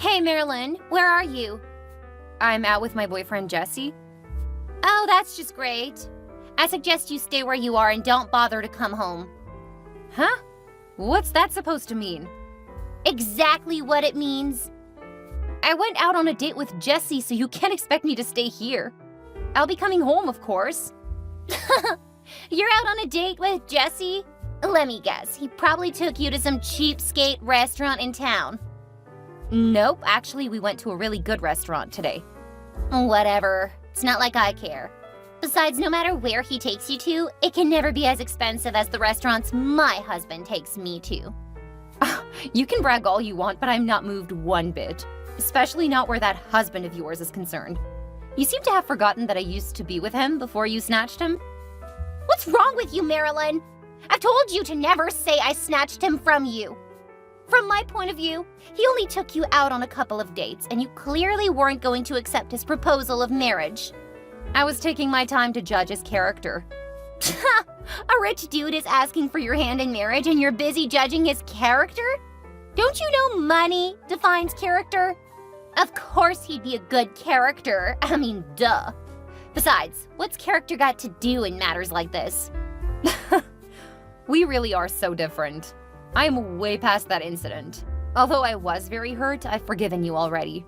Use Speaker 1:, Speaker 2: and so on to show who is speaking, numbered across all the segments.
Speaker 1: Hey, Marilyn, where are you?
Speaker 2: I'm out with my boyfriend, Jesse.
Speaker 1: Oh, that's just great. I suggest you stay where you are and don't bother to come home.
Speaker 2: Huh? What's that supposed to mean?
Speaker 1: Exactly what it means.
Speaker 2: I went out on a date with Jesse, so you can't expect me to stay here. I'll be coming home, of course.
Speaker 1: You're out on a date with Jesse? Let me guess, he probably took you to some cheapskate restaurant in town.
Speaker 2: Nope, actually we went to a really good restaurant today.
Speaker 1: Whatever, it's not like I care. Besides, no matter where he takes you to, it can never be as expensive as the restaurants my husband takes me to.
Speaker 2: You can brag all you want, but I'm not moved one bit. Especially not where that husband of yours is concerned. You seem to have forgotten that I used to be with him before you snatched him.
Speaker 1: What's wrong with you, Marilyn? I've told you to never say I snatched him from you. From my point of view, he only took you out on a couple of dates, and you clearly weren't going to accept his proposal of marriage.
Speaker 2: I was taking my time to judge his character.
Speaker 1: A rich dude is asking for your hand in marriage, and you're busy judging his character? Don't you know money defines character? Of course he'd be a good character. I mean, duh. Besides, what's character got to do in matters like this?
Speaker 2: We really are so different. I'm way past that incident. Although I was very hurt, I've forgiven you already.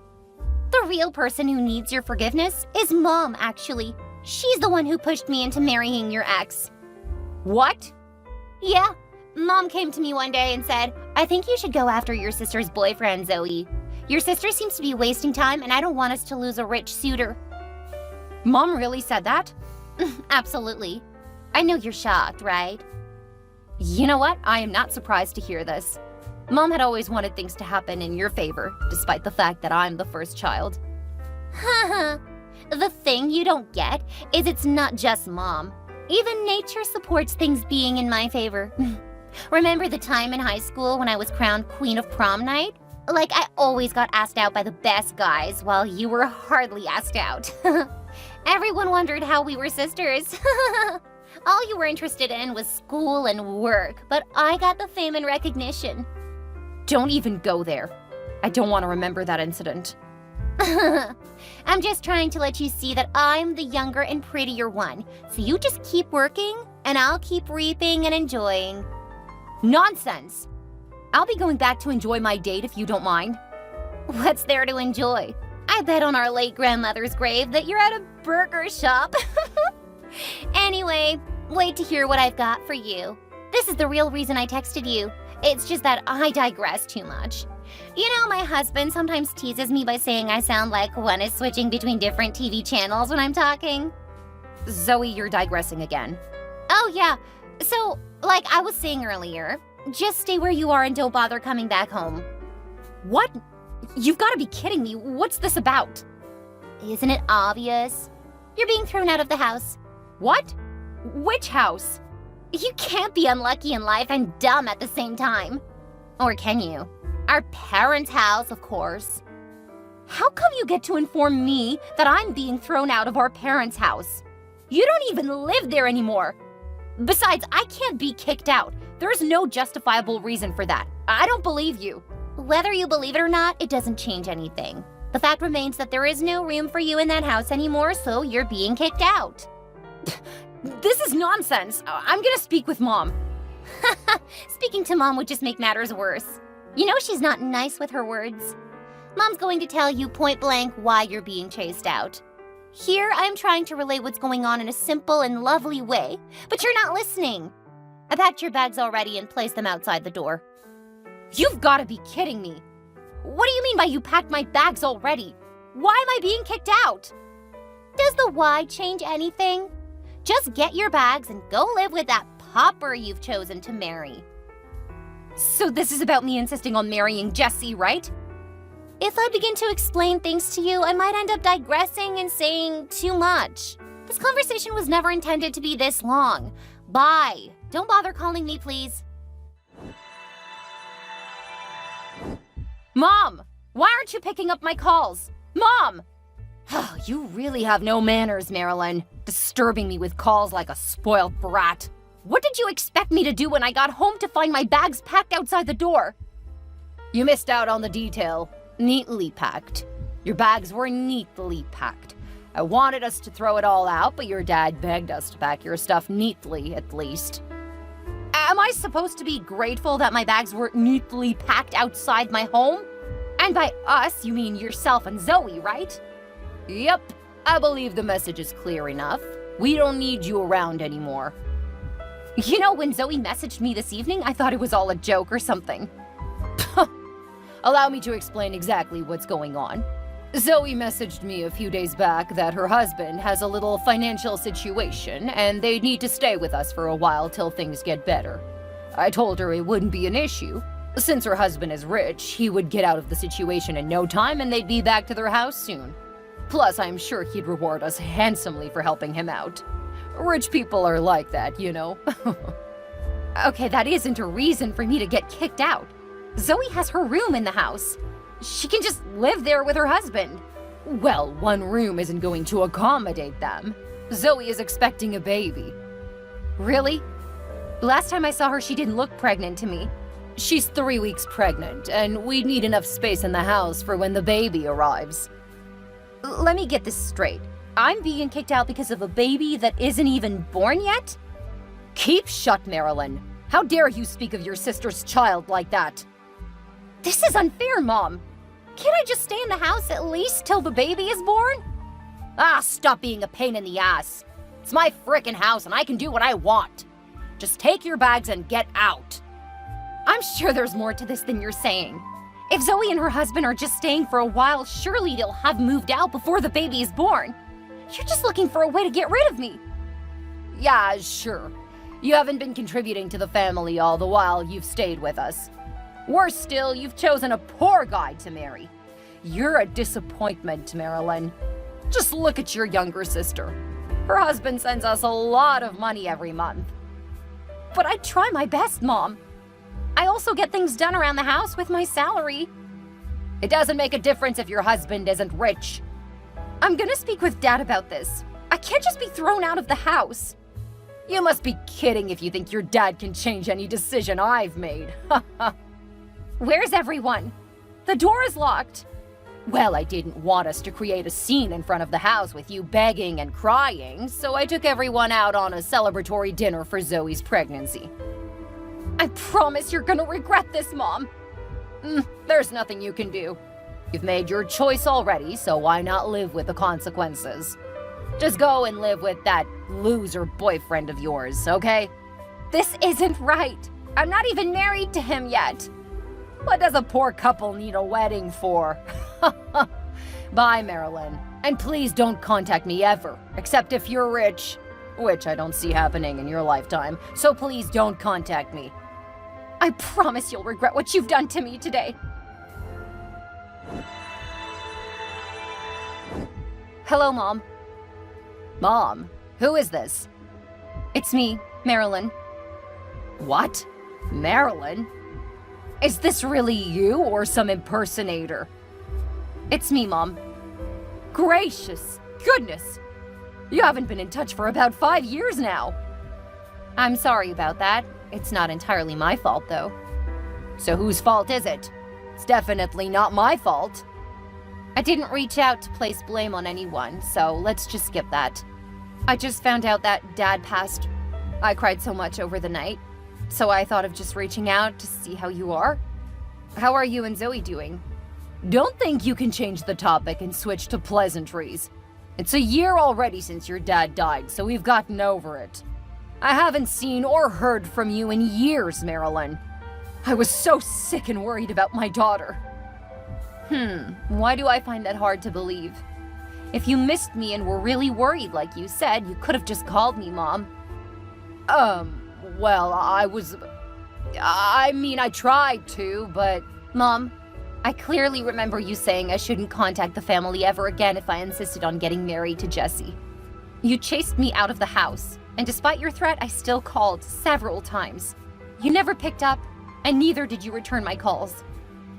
Speaker 1: The real person who needs your forgiveness is Mom, actually. She's the one who pushed me into marrying your ex.
Speaker 2: What?
Speaker 1: Yeah. Mom came to me one day and said, I think you should go after your sister's boyfriend, Zoe. Your sister seems to be wasting time, and I don't want us to lose a rich suitor.
Speaker 2: Mom really said that?
Speaker 1: Absolutely. I know you're shocked, right?
Speaker 2: You know what? I am not surprised to hear this. Mom had always wanted things to happen in your favor, despite the fact that I'm the first child.
Speaker 1: Haha. The thing you don't get is it's not just Mom. Even nature supports things being in my favor. Remember the time in high school when I was crowned Queen of Prom Night? Like, I always got asked out by the best guys, while you were hardly asked out. Everyone wondered how we were sisters. All you were interested in was school and work, but I got the fame and recognition.
Speaker 2: Don't even go there. I don't want to remember that incident.
Speaker 1: I'm just trying to let you see that I'm the younger and prettier one, so you just keep working, and I'll keep reaping and enjoying.
Speaker 2: Nonsense! I'll be going back to enjoy my date if you don't mind.
Speaker 1: What's there to enjoy? I bet on our late grandmother's grave that you're at a burger shop. Anyway, wait to hear what I've got for you. This is the real reason I texted you. It's just that I digress too much. You know, my husband sometimes teases me by saying I sound like one is switching between different TV channels when I'm talking.
Speaker 2: Zoe, you're digressing again.
Speaker 1: Oh yeah, so, like I was saying earlier, just stay where you are and don't bother coming back home.
Speaker 2: What? You've got to be kidding me. What's this about?
Speaker 1: Isn't it obvious? You're being thrown out of the house.
Speaker 2: What? Which house?
Speaker 1: You can't be unlucky in life and dumb at the same time. Or can you? Our parents' house, of course.
Speaker 2: How come you get to inform me that I'm being thrown out of our parents' house? You don't even live there anymore. Besides, I can't be kicked out. There's no justifiable reason for that. I don't believe you.
Speaker 1: Whether you believe it or not, it doesn't change anything. The fact remains that there is no room for you in that house anymore, so you're being kicked out.
Speaker 2: This is nonsense. I'm gonna speak with Mom.
Speaker 1: Speaking to Mom would just make matters worse. You know she's not nice with her words. Mom's going to tell you point blank why you're being chased out. Here, I'm trying to relay what's going on in a simple and lovely way, but you're not listening. I packed your bags already and placed them outside the door.
Speaker 2: You've got to be kidding me. What do you mean by you packed my bags already? Why am I being kicked out?
Speaker 1: Does the why change anything? Just get your bags and go live with that pauper you've chosen to marry.
Speaker 2: So this is about me insisting on marrying Jesse, right?
Speaker 1: If I begin to explain things to you, I might end up digressing and saying too much. This conversation was never intended to be this long. Bye. Don't bother calling me, please.
Speaker 2: Mom! Why aren't you picking up my calls? Mom! You really have no manners, Marilyn. Disturbing me with calls like a spoiled brat. What did you expect me to do when I got home to find my bags packed outside the door? You missed out on the detail. Neatly packed. Your bags were neatly packed. I wanted us to throw it all out, but your dad begged us to pack your stuff neatly, at least. Am I supposed to be grateful that my bags were neatly packed outside my home? And by us, you mean yourself and Zoe, right? Yep, I believe the message is clear enough. We don't need you around anymore. You know, when Zoe messaged me this evening, I thought it was all a joke or something. Allow me to explain exactly what's going on. Zoe messaged me a few days back that her husband has a little financial situation and they need to stay with us for a while till things get better. I told her it wouldn't be an issue. Since her husband is rich, he would get out of the situation in no time and they'd be back to their house soon. Plus, I'm sure he'd reward us handsomely for helping him out. Rich people are like that, you know. Okay, that isn't a reason for me to get kicked out. Zoe has her room in the house. She can just live there with her husband. Well, one room isn't going to accommodate them. Zoe is expecting a baby. Really? Last time I saw her, she didn't look pregnant to me. She's 3 weeks pregnant, and we need enough space in the house for when the baby arrives. Let me get this straight. I'm being kicked out because of a baby that isn't even born yet? Keep shut, Marilyn. How dare you speak of your sister's child like that? This is unfair, Mom. Can't I just stay in the house at least till the baby is born? Ah, stop being a pain in the ass. It's my frickin' house and I can do what I want. Just take your bags and get out. I'm sure there's more to this than you're saying. If Zoe and her husband are just staying for a while, surely they'll have moved out before the baby is born. You're just looking for a way to get rid of me. Yeah, sure. You haven't been contributing to the family all the while you've stayed with us. Worse still, you've chosen a poor guy to marry. You're a disappointment, Marilyn. Just look at your younger sister. Her husband sends us a lot of money every month. But I try my best, Mom. I also get things done around the house with my salary. It doesn't make a difference if your husband isn't rich. I'm gonna speak with Dad about this. I can't just be thrown out of the house. You must be kidding if you think your dad can change any decision I've made. Where's everyone? The door is locked. Well, I didn't want us to create a scene in front of the house with you begging and crying, so I took everyone out on a celebratory dinner for Zoe's pregnancy. I promise you're gonna regret this, Mom. There's nothing you can do. You've made your choice already, so why not live with the consequences? Just go and live with that loser boyfriend of yours, okay? This isn't right. I'm not even married to him yet. What does a poor couple need a wedding for? Bye, Marilyn. And please don't contact me ever, except if you're rich, which I don't see happening in your lifetime, so please don't contact me. I promise you'll regret what you've done to me today. Hello, Mom. Mom, who is this? It's me, Marilyn. What? Marilyn? Is this really you or some impersonator? It's me, Mom. Gracious goodness! You haven't been in touch for about 5 years now. I'm sorry about that. It's not entirely my fault, though. So whose fault is it? It's definitely not my fault. I didn't reach out to place blame on anyone, so let's just skip that. I just found out that Dad passed. I cried so much over the night, so I thought of just reaching out to see how you are. How are you and Zoe doing? Don't think you can change the topic and switch to pleasantries. It's a year already since your dad died, so we've gotten over it. I haven't seen or heard from you in years, Marilyn. I was so sick and worried about my daughter. Why do I find that hard to believe? If you missed me and were really worried like you said, you could have just called me, Mom. Well, I tried to, but... Mom, I clearly remember you saying I shouldn't contact the family ever again if I insisted on getting married to Jesse. You chased me out of the house, and despite your threat, I still called several times. You never picked up, and neither did you return my calls.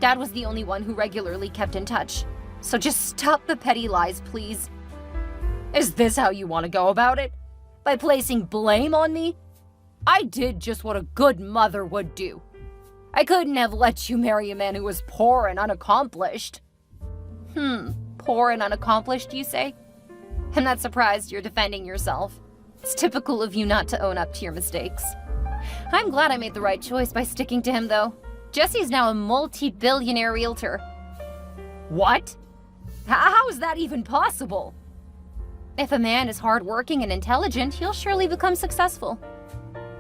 Speaker 2: Dad was the only one who regularly kept in touch. So just stop the petty lies, please. Is this how you want to go about it? By placing blame on me? I did just what a good mother would do. I couldn't have let you marry a man who was poor and unaccomplished. Poor and unaccomplished, you say? I'm not surprised you're defending yourself. It's typical of you not to own up to your mistakes. I'm glad I made the right choice by sticking to him, though. Jesse's now a multi-billionaire realtor. What? How is that even possible? If a man is hardworking and intelligent, he'll surely become successful.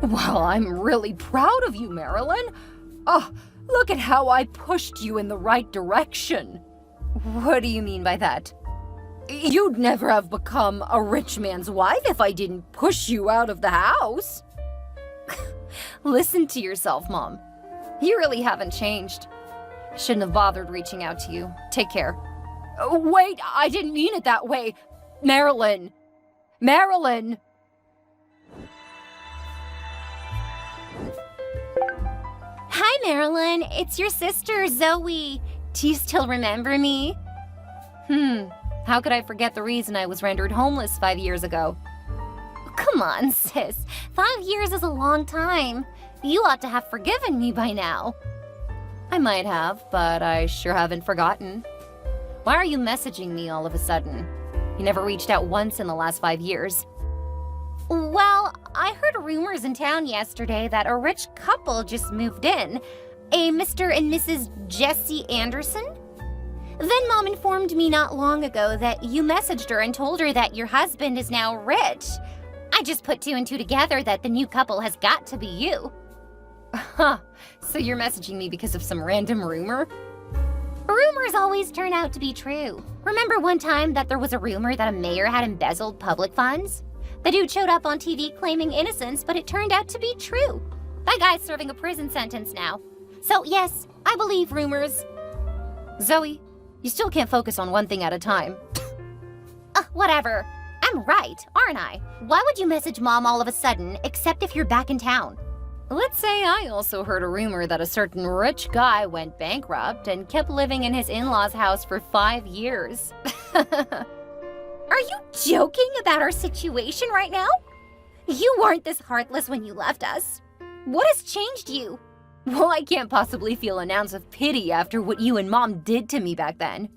Speaker 2: Well, I'm really proud of you, Marilyn. Oh, look at how I pushed you in the right direction. What do you mean by that? You'd never have become a rich man's wife if I didn't push you out of the house. Listen to yourself, Mom. You really haven't changed. Shouldn't have bothered reaching out to you. Take care. Wait, I didn't mean it that way. Marilyn! Marilyn!
Speaker 1: Hi, Marilyn. It's your sister, Zoe. Do you still remember me?
Speaker 2: How could I forget the reason I was rendered homeless 5 years ago?
Speaker 1: Come on, sis. 5 years is a long time. You ought to have forgiven me by now.
Speaker 2: I might have, but I sure haven't forgotten. Why are you messaging me all of a sudden? You never reached out once in the last 5 years.
Speaker 1: Well, I heard rumors in town yesterday that a rich couple just moved in. A Mr. and Mrs. Jesse Anderson? Then Mom informed me not long ago that you messaged her and told her that your husband is now rich. I just put 2 and 2 together that the new couple has got to be you.
Speaker 2: Huh, so you're messaging me because of some random rumor?
Speaker 1: Rumors always turn out to be true. Remember one time that there was a rumor that a mayor had embezzled public funds? The dude showed up on TV claiming innocence, but it turned out to be true. That guy's serving a prison sentence now. So yes, I believe rumors.
Speaker 2: Zoe, you still can't focus on one thing at a time.
Speaker 1: Whatever. I'm right, aren't I? Why would you message Mom all of a sudden, except if you're back in town?
Speaker 2: Let's say I also heard a rumor that a certain rich guy went bankrupt and kept living in his in-laws' house for 5 years.
Speaker 1: Are you joking about our situation right now? You weren't this heartless when you left us. What has changed you?
Speaker 2: Well, I can't possibly feel an ounce of pity after what you and Mom did to me back then.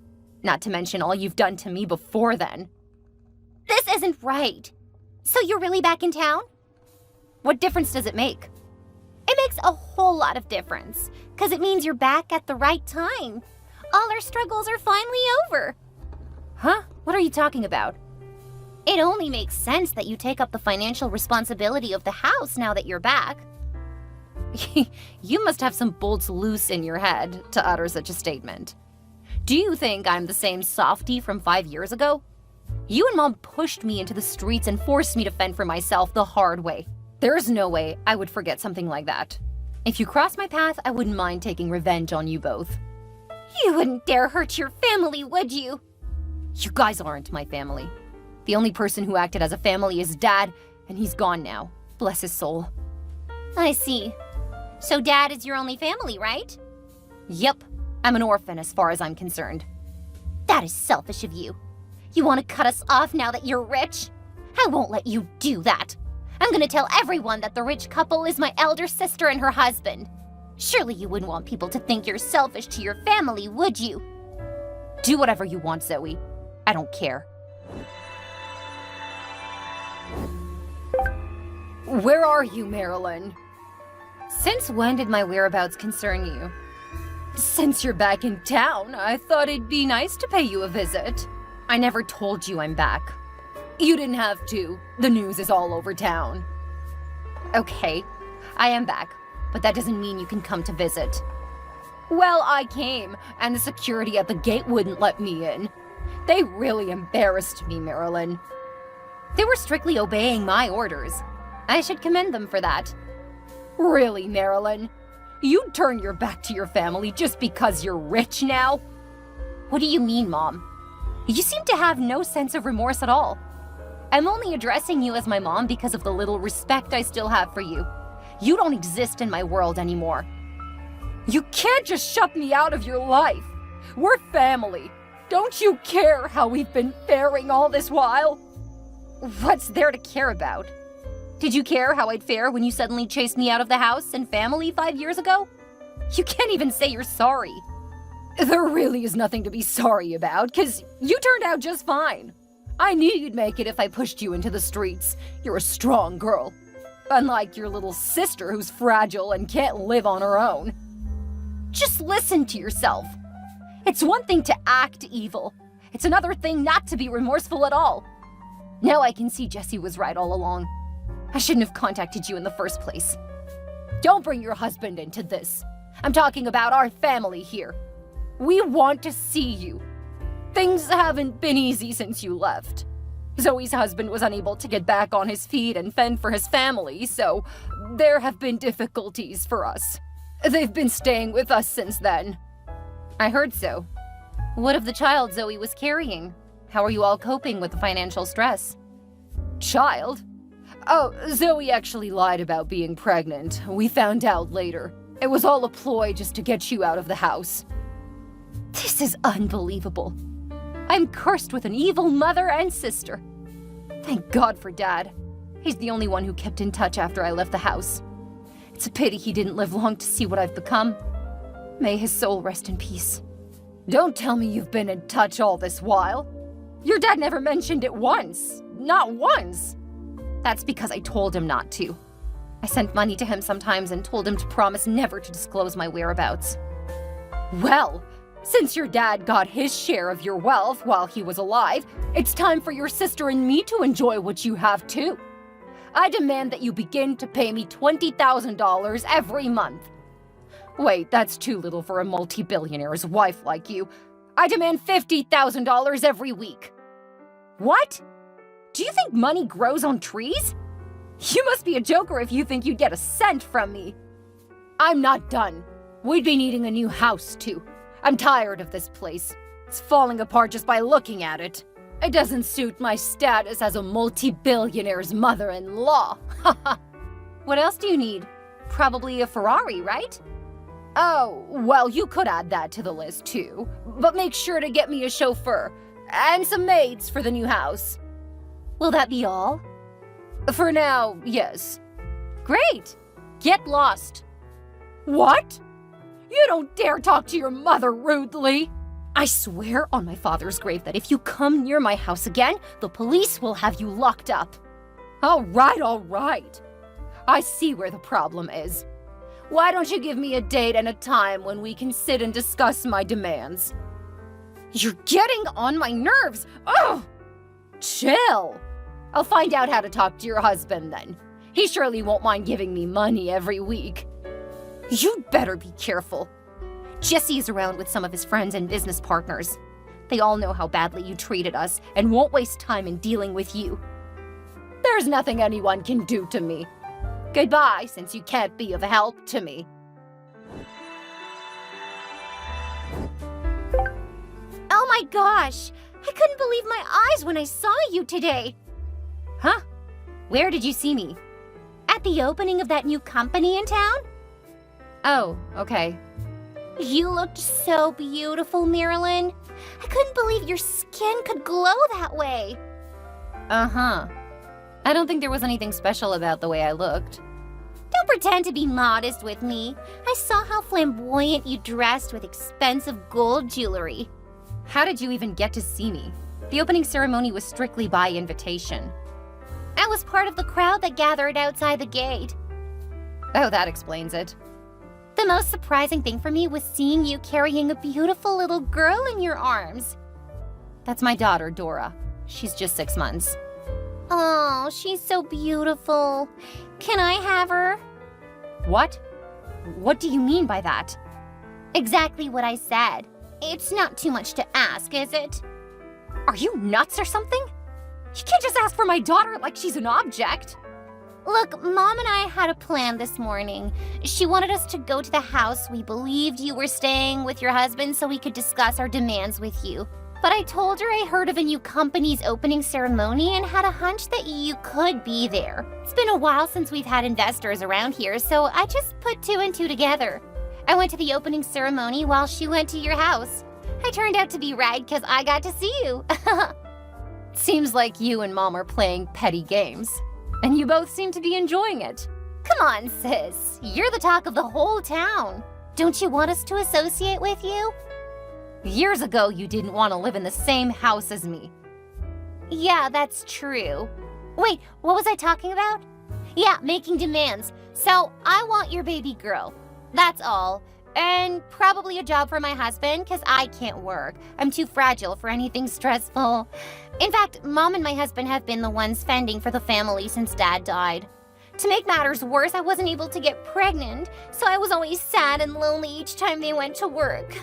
Speaker 2: Not to mention all you've done to me before then.
Speaker 1: This isn't right. So you're really back in town?
Speaker 2: What difference does it make?
Speaker 1: It makes a whole lot of difference, because it means you're back at the right time. All our struggles are finally over.
Speaker 2: Huh? What are you talking about?
Speaker 1: It only makes sense that you take up the financial responsibility of the house now that you're back.
Speaker 2: You must have some bolts loose in your head to utter such a statement. Do you think I'm the same softie from 5 years ago? You and Mom pushed me into the streets and forced me to fend for myself the hard way. There's no way I would forget something like that. If you cross my path, I wouldn't mind taking revenge on you both.
Speaker 1: You wouldn't dare hurt your family, would you?
Speaker 2: You guys aren't my family. The only person who acted as a family is Dad, and he's gone now. Bless his soul.
Speaker 1: I see. So Dad is your only family, right?
Speaker 2: Yep. I'm an orphan as far as I'm concerned.
Speaker 1: That is selfish of you. You want to cut us off now that you're rich? I won't let you do that. I'm gonna tell everyone that the rich couple is my elder sister and her husband. Surely you wouldn't want people to think you're selfish to your family, would you?
Speaker 2: Do whatever you want, Zoe. I don't care. Where are you, Marilyn? Since when did my whereabouts concern you? Since you're back in town, I thought it'd be nice to pay you a visit. I never told you I'm back. You didn't have to. The news is all over town. Okay, I am back, but that doesn't mean you can come to visit. Well, I came, and the security at the gate wouldn't let me in. They really embarrassed me, Marilyn. They were strictly obeying my orders. I should commend them for that. Really, Marilyn? You'd turn your back to your family just because you're rich now? What do you mean, Mom? You seem to have no sense of remorse at all. I'm only addressing you as my mom because of the little respect I still have for you. You don't exist in my world anymore. You can't just shut me out of your life. We're family. Don't you care how we've been faring all this while? What's there to care about? Did you care how I'd fare when you suddenly chased me out of the house and family 5 years ago? You can't even say you're sorry. There really is nothing to be sorry about, 'cause you turned out just fine. I knew you'd make it if I pushed you into the streets. You're a strong girl. Unlike your little sister who's fragile and can't live on her own. Just listen to yourself. It's one thing to act evil. It's another thing not to be remorseful at all. Now I can see Jesse was right all along. I shouldn't have contacted you in the first place. Don't bring your husband into this. I'm talking about our family here. We want to see you. Things haven't been easy since you left. Zoe's husband was unable to get back on his feet and fend for his family, so there have been difficulties for us. They've been staying with us since then. I heard so. What of the child Zoe was carrying? How are you all coping with the financial stress? Child? Oh, Zoe actually lied about being pregnant. We found out later. It was all a ploy just to get you out of the house. This is unbelievable. I'm cursed with an evil mother and sister. Thank God for Dad. He's the only one who kept in touch after I left the house. It's a pity he didn't live long to see what I've become. May his soul rest in peace. Don't tell me you've been in touch all this while. Your dad never mentioned it once. Not once. That's because I told him not to. I sent money to him sometimes and told him to promise never to disclose my whereabouts. Well, since your dad got his share of your wealth while he was alive, it's time for your sister and me to enjoy what you have too. I demand that you begin to pay me $20,000 every month. Wait, that's too little for a multi-billionaire's wife like you. I demand $50,000 every week. What? Do you think money grows on trees? You must be a joker if you think you'd get a cent from me. I'm not done. We'd be needing a new house, too. I'm tired of this place. It's falling apart just by looking at it. It doesn't suit my status as a multi-billionaire's mother-in-law. What else do you need? Probably a Ferrari, right? Oh, well, you could add that to the list, too. But make sure to get me a chauffeur and some maids for the new house. Will that be all? For now, yes. Great. Get lost. What? You don't dare talk to your mother rudely. I swear on my father's grave that if you come near my house again, the police will have you locked up. All right. I see where the problem is. Why don't you give me a date and a time when we can sit and discuss my demands? You're getting on my nerves. Ugh! Chill. I'll find out how to talk to your husband then. He surely won't mind giving me money every week. You'd better be careful. Jesse is around with some of his friends and business partners. They all know how badly you treated us and won't waste time in dealing with you. There's nothing anyone can do to me. Goodbye, since you can't be of help to me.
Speaker 1: Oh my gosh! I couldn't believe my eyes when I saw you today.
Speaker 2: Huh? Where did you see me?
Speaker 1: At the opening of that new company in town?
Speaker 2: Oh, okay.
Speaker 1: You looked so beautiful, Marilyn. I couldn't believe your skin could glow that way.
Speaker 2: Uh-huh. I don't think there was anything special about the way I looked.
Speaker 1: Don't pretend to be modest with me. I saw how flamboyant you dressed with expensive gold jewelry.
Speaker 2: How did you even get to see me? The opening ceremony was strictly by invitation.
Speaker 1: I was part of the crowd that gathered outside the gate.
Speaker 2: Oh, that explains it.
Speaker 1: The most surprising thing for me was seeing you carrying a beautiful little girl in your arms.
Speaker 2: That's my daughter, Dora. She's just 6 months.
Speaker 1: Oh, she's so beautiful. Can I have her?
Speaker 2: What? What do you mean by that?
Speaker 1: Exactly what I said. It's not too much to ask, is it?
Speaker 2: Are you nuts or something? You can't just ask for my daughter like she's an object.
Speaker 1: Look, Mom and I had a plan this morning. She wanted us to go to the house we believed you were staying with your husband so we could discuss our demands with you. But I told her I heard of a new company's opening ceremony and had a hunch that you could be there. It's been a while since we've had investors around here, so I just put 2 and 2 together. I went to the opening ceremony while she went to your house. I turned out to be right because I got to see you.
Speaker 2: Seems like you and Mom are playing petty games. And you both seem to be enjoying it.
Speaker 1: Come on, sis. You're the talk of the whole town. Don't you want us to associate with you?
Speaker 2: Years ago, you didn't want to live in the same house as me.
Speaker 1: Yeah, that's true. Wait, what was I talking about? Yeah, making demands. So, I want your baby girl. That's all. And probably a job for my husband, because I can't work. I'm too fragile for anything stressful. In fact, Mom and my husband have been the ones fending for the family since Dad died. To make matters worse, I wasn't able to get pregnant, so I was always sad and lonely each time they went to work.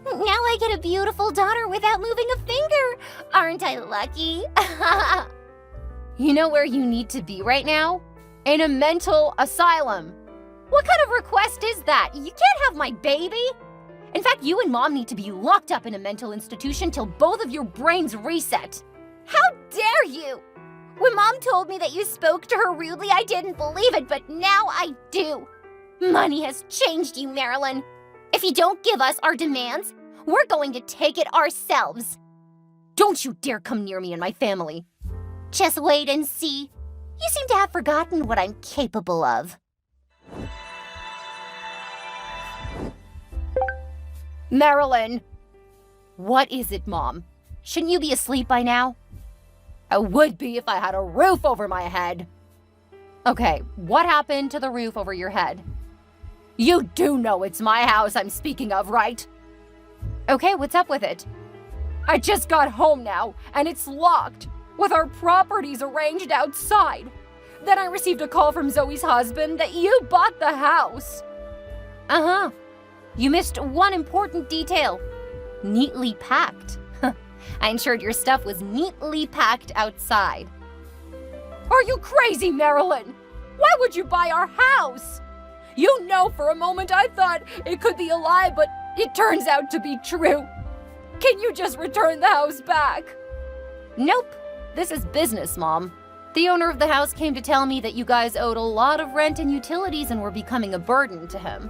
Speaker 1: Now I get a beautiful daughter without moving a finger. Aren't I lucky?
Speaker 2: You know where you need to be right now? In a mental asylum. What kind of request is that? You can't have my baby. In fact, you and Mom need to be locked up in a mental institution till both of your brains reset.
Speaker 1: How dare you! When Mom told me that you spoke to her rudely, I didn't believe it, but now I do. Money has changed you, Marilyn. If you don't give us our demands, we're going to take it ourselves.
Speaker 2: Don't you dare come near me and my family.
Speaker 1: Just wait and see. You seem to have forgotten what I'm capable of.
Speaker 2: Marilyn! What is it, Mom? Shouldn't you be asleep by now? I would be if I had a roof over my head. Okay, what happened to the roof over your head? You do know it's my house I'm speaking of, right? Okay, what's up with it? I just got home now, and it's locked, with our properties arranged outside. Then I received a call from Zoe's husband that you bought the house. Uh-huh. You missed one important detail. Neatly packed. I ensured your stuff was neatly packed outside. Are you crazy, Marilyn? Why would you buy our house? You know, for a moment I thought it could be a lie, but it turns out to be true. Can you just return the house back? Nope. This is business, Mom. The owner of the house came to tell me that you guys owed a lot of rent and utilities and were becoming a burden to him.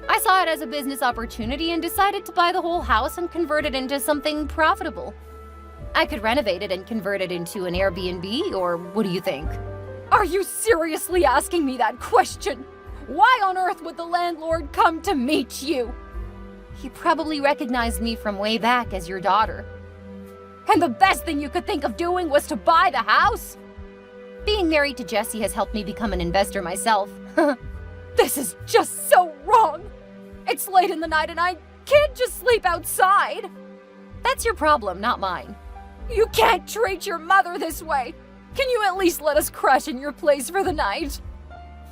Speaker 2: I saw it as a business opportunity and decided to buy the whole house and convert it into something profitable. I could renovate it and convert it into an Airbnb, or what do you think? Are you seriously asking me that question? Why on earth would the landlord come to meet you? He probably recognized me from way back as your daughter. And the best thing you could think of doing was to buy the house? Being married to Jesse has helped me become an investor myself. This is just so wrong! It's late in the night and I can't just sleep outside! That's your problem, not mine. You can't treat your mother this way! Can you at least let us crash in your place for the night?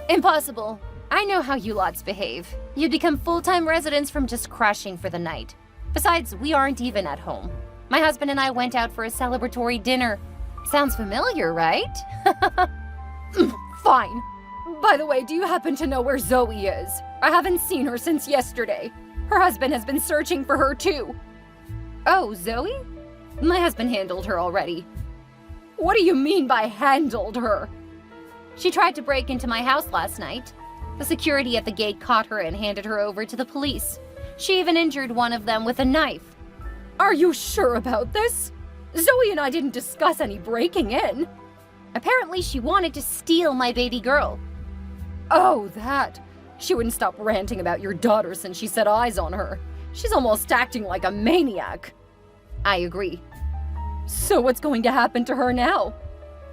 Speaker 2: Impossible. I know how you lots behave. You'd become full-time residents from just crashing for the night. Besides, we aren't even at home. My husband and I went out for a celebratory dinner. Sounds familiar, right? Fine. By the way, do you happen to know where Zoe is? I haven't seen her since yesterday. Her husband has been searching for her too. Oh, Zoe? My husband handled her already. What do you mean by handled her? She tried to break into my house last night. The security at the gate caught her and handed her over to the police. She even injured one of them with a knife. Are you sure about this? Zoe and I didn't discuss any breaking in. Apparently she wanted to steal my baby girl. Oh, that. She wouldn't stop ranting about your daughter since she set eyes on her. She's almost acting like a maniac. I agree. So what's going to happen to her now?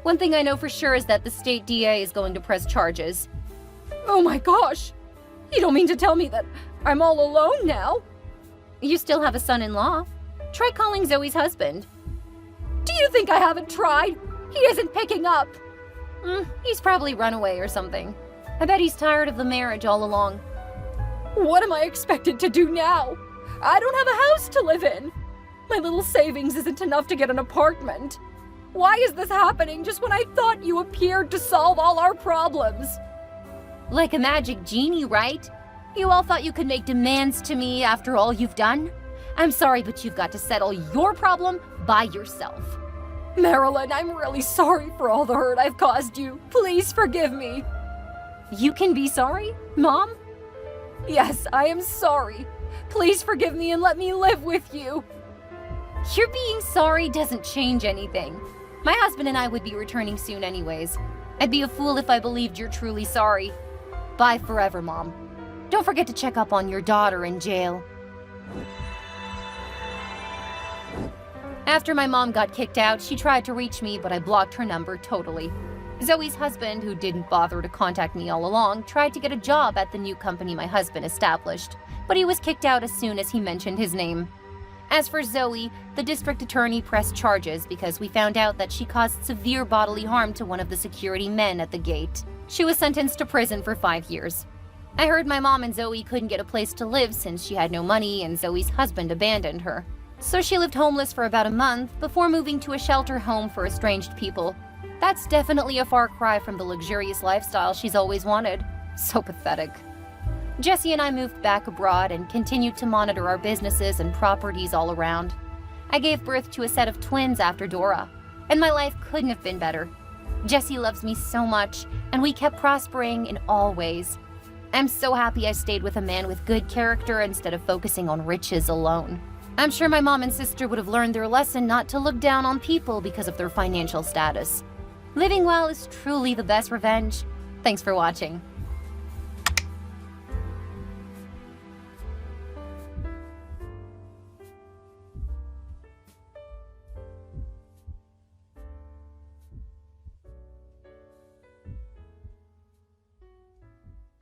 Speaker 2: One thing I know for sure is that the state DA is going to press charges. Oh my gosh! You don't mean to tell me that I'm all alone now? You still have a son-in-law. Try calling Zoe's husband. Do you think I haven't tried? He isn't picking up. He's probably run away or something. I bet he's tired of the marriage all along. What am I expected to do now? I don't have a house to live in. My little savings isn't enough to get an apartment. Why is this happening just when I thought you appeared to solve all our problems? Like a magic genie, right? You all thought you could make demands to me after all you've done? I'm sorry, but you've got to settle your problem by yourself. Marilyn, I'm really sorry for all the hurt I've caused you. Please forgive me. You can be sorry, Mom? Yes, I am sorry. Please forgive me and let me live with you. Your being sorry doesn't change anything. My husband and I would be returning soon anyways. I'd be a fool if I believed you're truly sorry. Bye forever, Mom. Don't forget to check up on your daughter in jail. After my mom got kicked out, she tried to reach me, but I blocked her number totally. Zoe's husband, who didn't bother to contact me all along, tried to get a job at the new company my husband established, but he was kicked out as soon as he mentioned his name. As for Zoe, the district attorney pressed charges because we found out that she caused severe bodily harm to one of the security men at the gate. She was sentenced to prison for 5 years. I heard my mom and Zoe couldn't get a place to live since she had no money and Zoe's husband abandoned her. So she lived homeless for about a month before moving to a shelter home for estranged people. That's definitely a far cry from the luxurious lifestyle she's always wanted. So pathetic. Jesse and I moved back abroad and continued to monitor our businesses and properties all around. I gave birth to a set of twins after Dora, and my life couldn't have been better. Jesse loves me so much, and we kept prospering in all ways. I'm so happy I stayed with a man with good character instead of focusing on riches alone. I'm sure my mom and sister would have learned their lesson not to look down on people because of their financial status. Living well is truly the best revenge. Thanks for watching.